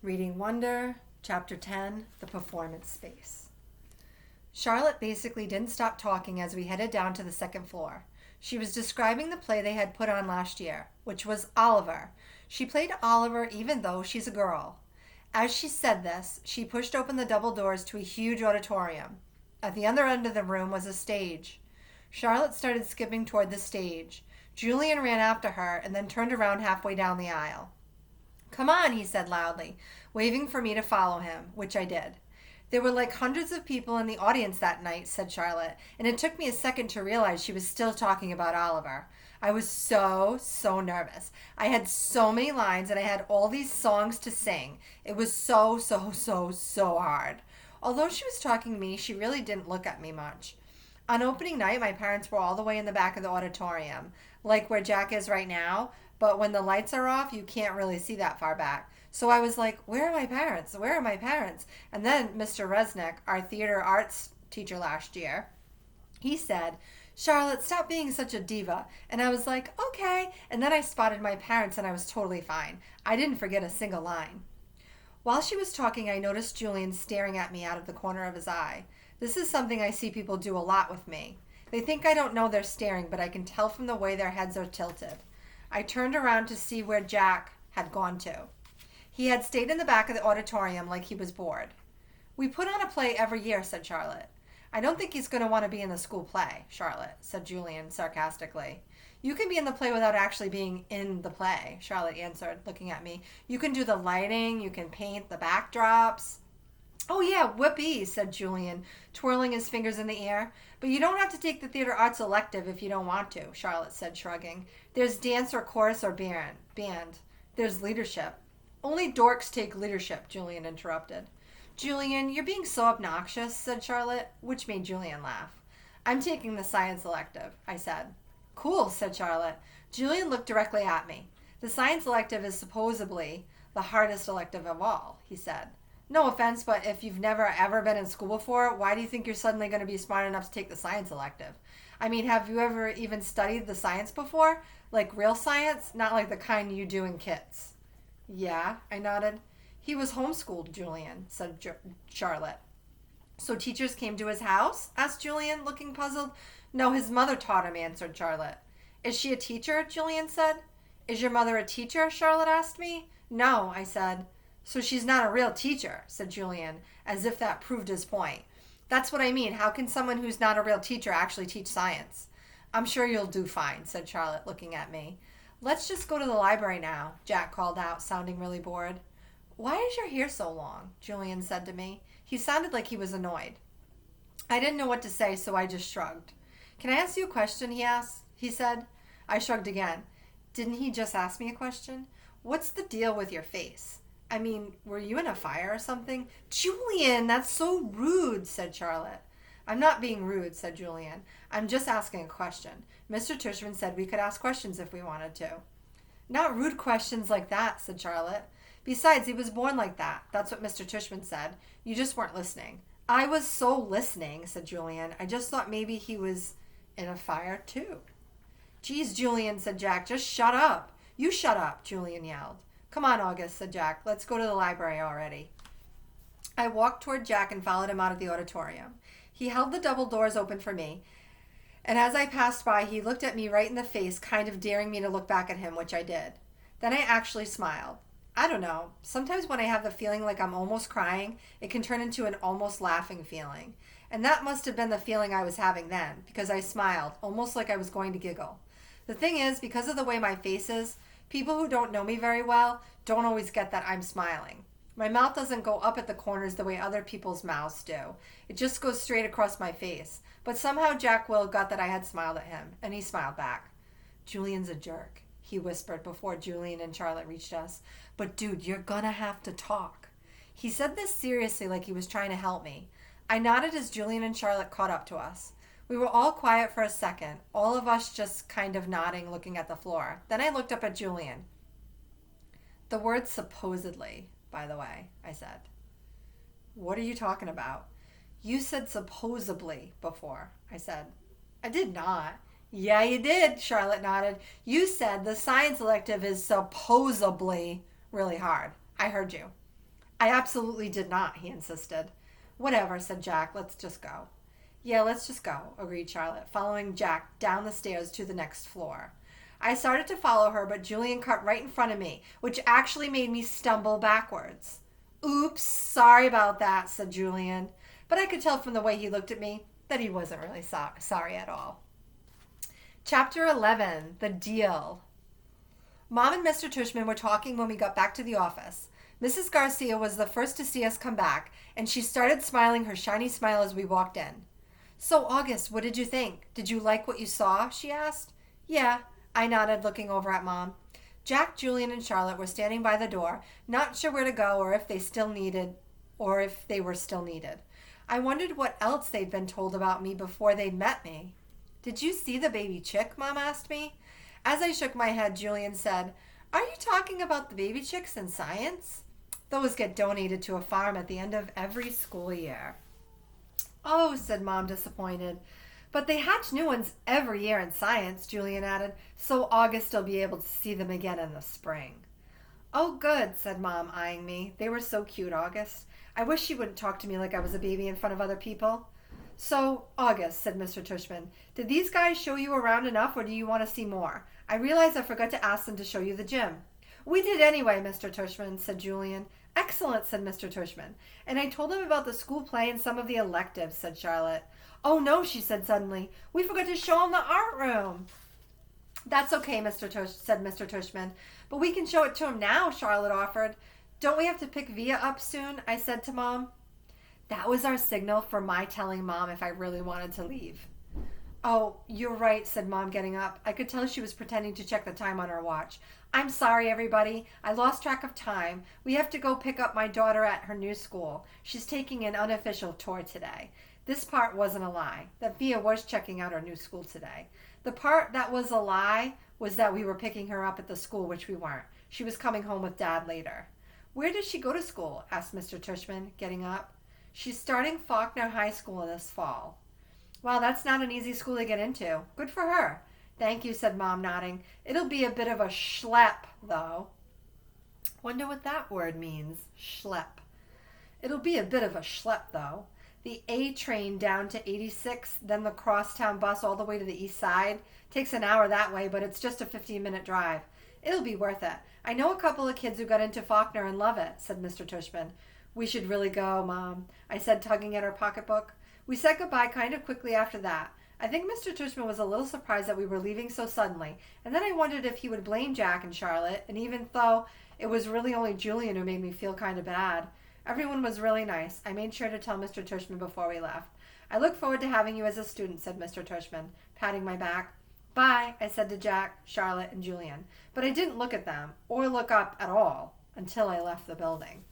Reading Wonder, Chapter 10, The Performance Space. Charlotte basically didn't stop talking as we headed down to the second floor. She was describing the play they had put on last year, which was Oliver. She played Oliver even though she's a girl. As she said this, she pushed open the double doors to a huge auditorium. At the other end of the room was a stage. Charlotte started skipping toward the stage. Julian ran after her and then turned around halfway down the aisle. "Come on," he said loudly, waving for me to follow him, which I did. "There were like hundreds of people in the audience that night," said Charlotte, and it took me a second to realize she was still talking about Oliver. I was so nervous. I had so many lines and I had all these songs to sing. It was so hard. Although she was talking to me, she really didn't look at me much. On opening night, my parents were all the way in the back of the auditorium, like where Jack is right now, but when the lights are off, you can't really see that far back. So I was like, where are my parents? Where are my parents? And then Mr. Resnick, our theater arts teacher last year, he said, "Charlotte, stop being such a diva." And I was like, okay. And then I spotted my parents and I was totally fine. I didn't forget a single line. While she was talking, I noticed Julian staring at me out of the corner of his eye. This is something I see people do a lot with me. They think I don't know they're staring, but I can tell from the way their heads are tilted. I turned around to see where Jack had gone to. He had stayed in the back of the auditorium like he was bored. "We put on a play every year," said Charlotte. "I don't think he's going to want to be in the school play," Charlotte, said Julian sarcastically. "You can be in the play without actually being in the play," Charlotte answered, looking at me. "You can do the lighting, you can paint the backdrops." "Oh yeah, whoopee," said Julian, twirling his fingers in the air. "But you don't have to take the theater arts elective if you don't want to," Charlotte said, shrugging. "There's dance or chorus or band. There's leadership." "Only dorks take leadership," Julian interrupted. "Julian, you're being so obnoxious," said Charlotte, which made Julian laugh. "I'm taking the science elective," I said. "Cool," said Charlotte. Julian looked directly at me. "The science elective is supposedly the hardest elective of all," he said. "No offense, but if you've never ever been in school before, why do you think you're suddenly going to be smart enough to take the science elective? I mean, have you ever even studied the science before? Like real science, not like the kind you do in kits." "Yeah," I nodded. "He was homeschooled, Julian," said Charlotte. "So teachers came to his house?" asked Julian, looking puzzled. "No, his mother taught him," answered Charlotte. "Is she a teacher?" Julian said. "Is your mother a teacher?" Charlotte asked me. "No," I said. "So she's not a real teacher," said Julian, as if that proved his point. "That's what I mean. How can someone who's not a real teacher actually teach science?" "I'm sure you'll do fine," said Charlotte, looking at me. "Let's just go to the library now," Jack called out, sounding really bored. "Why is your hair so long?" Julian said to me. He sounded like he was annoyed. I didn't know what to say, so I just shrugged. "Can I ask you a question?" he said. I shrugged again. Didn't he just ask me a question? "What's the deal with your face? I mean, were you in a fire or something?" "Julian, that's so rude," said Charlotte. "I'm not being rude," said Julian. "I'm just asking a question. Mr. Tushman said we could ask questions if we wanted to." "Not rude questions like that," said Charlotte. "Besides, he was born like that. That's what Mr. Tushman said. You just weren't listening." "I was so listening," said Julian. "I just thought maybe he was in a fire too." "Geez, Julian," said Jack, "just shut up." "You shut up," Julian yelled. "Come on, August," said Jack. "Let's go to the library already." I walked toward Jack and followed him out of the auditorium. He held the double doors open for me, and as I passed by, he looked at me right in the face, kind of daring me to look back at him, which I did. Then I actually smiled. I don't know. Sometimes when I have the feeling like I'm almost crying, it can turn into an almost laughing feeling. And that must have been the feeling I was having then, because I smiled, almost like I was going to giggle. The thing is, because of the way my face is, people who don't know me very well don't always get that I'm smiling. My mouth doesn't go up at the corners the way other people's mouths do. It just goes straight across my face. But somehow Jack Will got that I had smiled at him, and he smiled back. "Julian's a jerk," he whispered before Julian and Charlotte reached us. "But dude, you're gonna have to talk." He said this seriously, like he was trying to help me. I nodded as Julian and Charlotte caught up to us. We were all quiet for a second, all of us just kind of nodding, looking at the floor. Then I looked up at Julian. "The word supposedly, by the way," I said. "What are you talking about?" "You said supposedly before," I said. "I did not." "Yeah, you did," Charlotte nodded. "You said the science elective is supposedly really hard. I heard you." I absolutely did not, he insisted. Whatever, said Jack. Let's just go. Yeah, let's just go, agreed Charlotte, following Jack down the stairs to the next floor. I started to follow her, but Julian cut right in front of me, which actually made me stumble backwards. Oops, sorry about that, said Julian. But I could tell from the way he looked at me that he wasn't really sorry at all. Chapter 11, The Deal. Mom and Mr. Tushman were talking when we got back to the office. Mrs. Garcia was the first to see us come back, and she started smiling her shiny smile as we walked in. So, August, what did you think? Did you like what you saw? She asked. Yeah, I nodded, looking over at Mom. Jack, Julian, and Charlotte were standing by the door, not sure where to go or if they were still needed. I wondered what else they'd been told about me before they met me. Did you see the baby chick? Mom asked me. As I shook my head, Julian said, Are you talking about the baby chicks in science? Those get donated to a farm at the end of every school year. Oh, said Mom, disappointed. But they hatch new ones every year in science, Julian added, so August will be able to see them again in the spring. Oh, good, said Mom, eyeing me. They were so cute, August. I wish she wouldn't talk to me like I was a baby in front of other people. So, August, said Mr. Tushman, did these guys show you around enough, or do you want to see more? I realize I forgot to ask them to show you the gym. We did anyway, Mr. Tushman, said Julian. Excellent, said Mr. Tushman. And I told them about the school play and some of the electives, said Charlotte. Oh, no, she said suddenly. We forgot to show them the art room. That's okay, said Mr. Tushman. But we can show it to him now, Charlotte offered. Don't we have to pick Via up soon? I said to Mom. That was our signal for my telling Mom if I really wanted to leave. Oh, you're right, said Mom, getting up. I could tell she was pretending to check the time on her watch. I'm sorry, everybody. I lost track of time. We have to go pick up my daughter at her new school. She's taking an unofficial tour today. This part wasn't a lie, that Via was checking out her new school today. The part that was a lie was that we were picking her up at the school, which we weren't. She was coming home with Dad later. Where does she go to school? Asked Mr. Tushman, getting up. She's starting Faulkner High School this fall. Well, that's not an easy school to get into. Good for her. Thank you, said Mom, nodding. It'll be a bit of a schlep, though. Wonder what that word means, schlep. It'll be a bit of a schlep, though. The A train down to 86, then the crosstown bus all the way to the east side. Takes an hour that way, but it's just a 15-minute drive. It'll be worth it. I know a couple of kids who got into Faulkner and love it, said Mr. Tushman. We should really go, Mom, I said, tugging at her pocketbook. We said goodbye kind of quickly after that. I think Mr. Tushman was a little surprised that we were leaving so suddenly, and then I wondered if he would blame Jack and Charlotte, and even though it was really only Julian who made me feel kind of bad. Everyone was really nice. I made sure to tell Mr. Tushman before we left. I look forward to having you as a student, said Mr. Tushman, patting my back. Bye, I said to Jack, Charlotte, and Julian, but I didn't look at them, or look up at all, until I left the building.